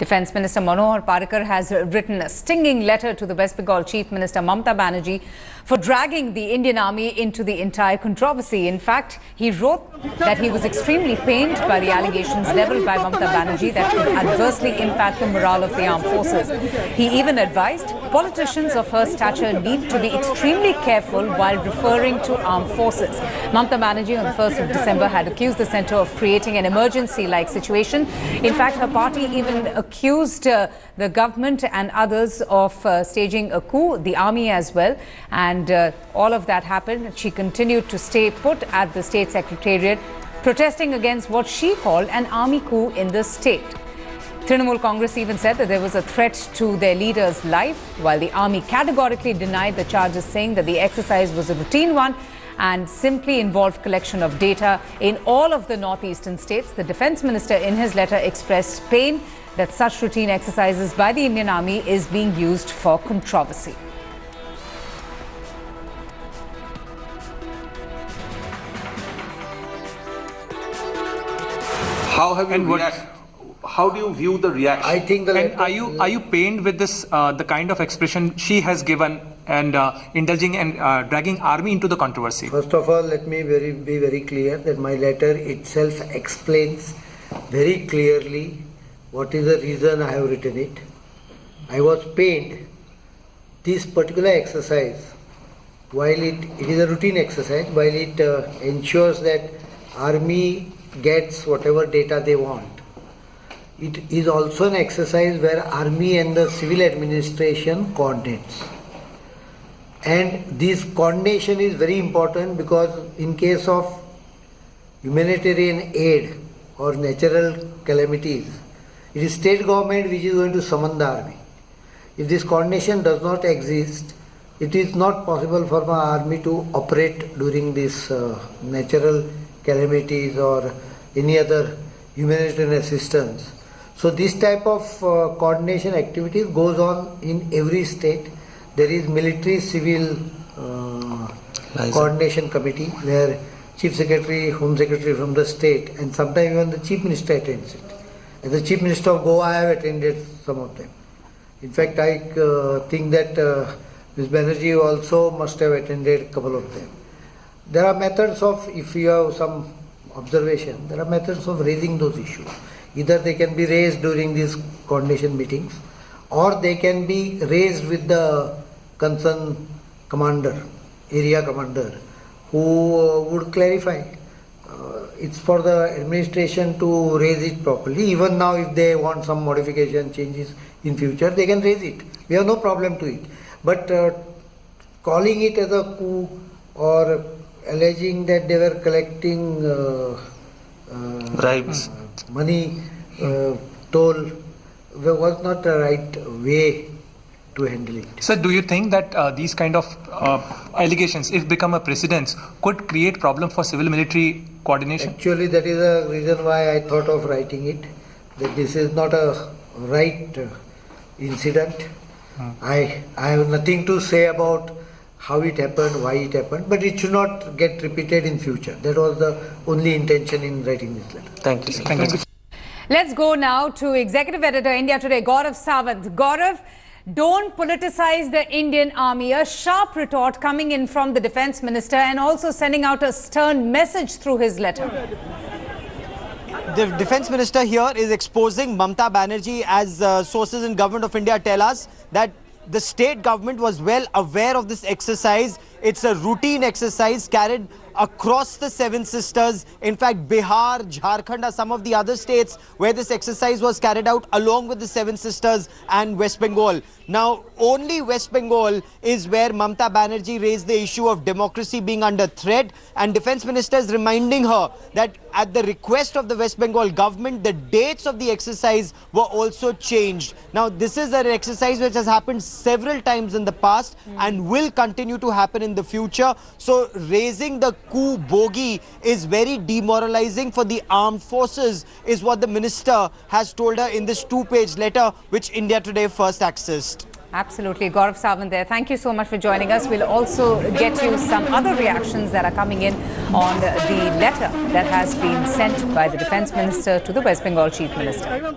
Defence Minister Manohar Parrikar has written a stinging letter to the West Bengal Chief Minister Mamata Banerjee for dragging the Indian Army into the entire controversy. In fact, he wrote that he was extremely pained by the allegations levelled by Mamata Banerjee that could adversely impact the morale of the armed forces. He even advised politicians of her stature need to be extremely careful while referring to armed forces. Mamata Banerjee on the 1st of December had accused the centre of creating an emergency-like situation. In fact, her party even accused the government and others of staging a coup, the army as well. And all of that happened. She continued to stay put at the state secretariat, protesting against what she called an army coup in the state. Trinamool Congress even said that there was a threat to their leader's life, while the army categorically denied the charges, saying that the exercise was a routine one and simply involved collection of data in all of the northeastern states. The defence minister in his letter expressed pain that such routine exercises by the Indian Army is being used for controversy. How do you view the reaction? I think are you pained with this the kind of expression she has given and indulging and dragging army into the controversy? First of all, let me be very clear that my letter itself explains very clearly what is the reason I have written it. I was pained. This particular exercise, while it is a routine exercise, while it ensures that army gets whatever data they want, it is also an exercise where army and the civil administration coordinates. And this coordination is very important because in case of humanitarian aid or natural calamities, it is state government which is going to summon the army. If this coordination does not exist, it is not possible for my army to operate during these natural calamities or any other humanitarian assistance. So this type of coordination activities goes on in every state. There is military-civil coordination committee where Chief Secretary, Home Secretary from the state, and sometimes even the Chief Minister attends it. As the Chief Minister of Goa, I have attended some of them. In fact, I think that Ms. Banerjee also must have attended a couple of them. There are methods of, if you have some observation, there are methods of raising those issues. Either they can be raised during these coordination meetings, or they can be raised with the concerned commander, area commander, who would clarify. It's for the administration to raise it properly. Even now, if they want some modification, changes in future, they can raise it. We have no problem to it. But calling it as a coup or alleging that they were collecting bribes, money, toll, was not the right way to handle it. So do you think that these kind of allegations, if become a precedence, could create problem for civil-military coordination? Actually, that is the reason why I thought of writing it, that this is not a right incident. I have nothing to say about how it happened, why it happened, but it should not get repeated in future. That was the only intention in writing this letter. Thank you. Thank you. Let's go now to Executive Editor, India Today, Gaurav Sawant. Gaurav, don't politicize the Indian Army. A sharp retort coming in from the Defence Minister and also sending out a stern message through his letter. The Defence Minister here is exposing Mamata Banerjee, as sources in Government of India tell us that the state government was well aware of this exercise. It's a routine exercise carried across the seven sisters. In fact, Bihar, Jharkhand are some of the other states where this exercise was carried out along with the seven sisters and West Bengal. Now, only West Bengal is where Mamata Banerjee raised the issue of democracy being under threat, and Defence Minister is reminding her that at the request of the West Bengal government, the dates of the exercise were also changed. Now, this is an exercise which has happened several times in the past and will continue to happen in the future. So, raising the coup bogey is very demoralizing for the armed forces, is what the minister has told her in this two-page letter which India Today first accessed. Absolutely. Gaurav Sawant there. Thank you so much for joining us. We'll also get you some other reactions that are coming in on the letter that has been sent by the Defence Minister to the West Bengal Chief Minister.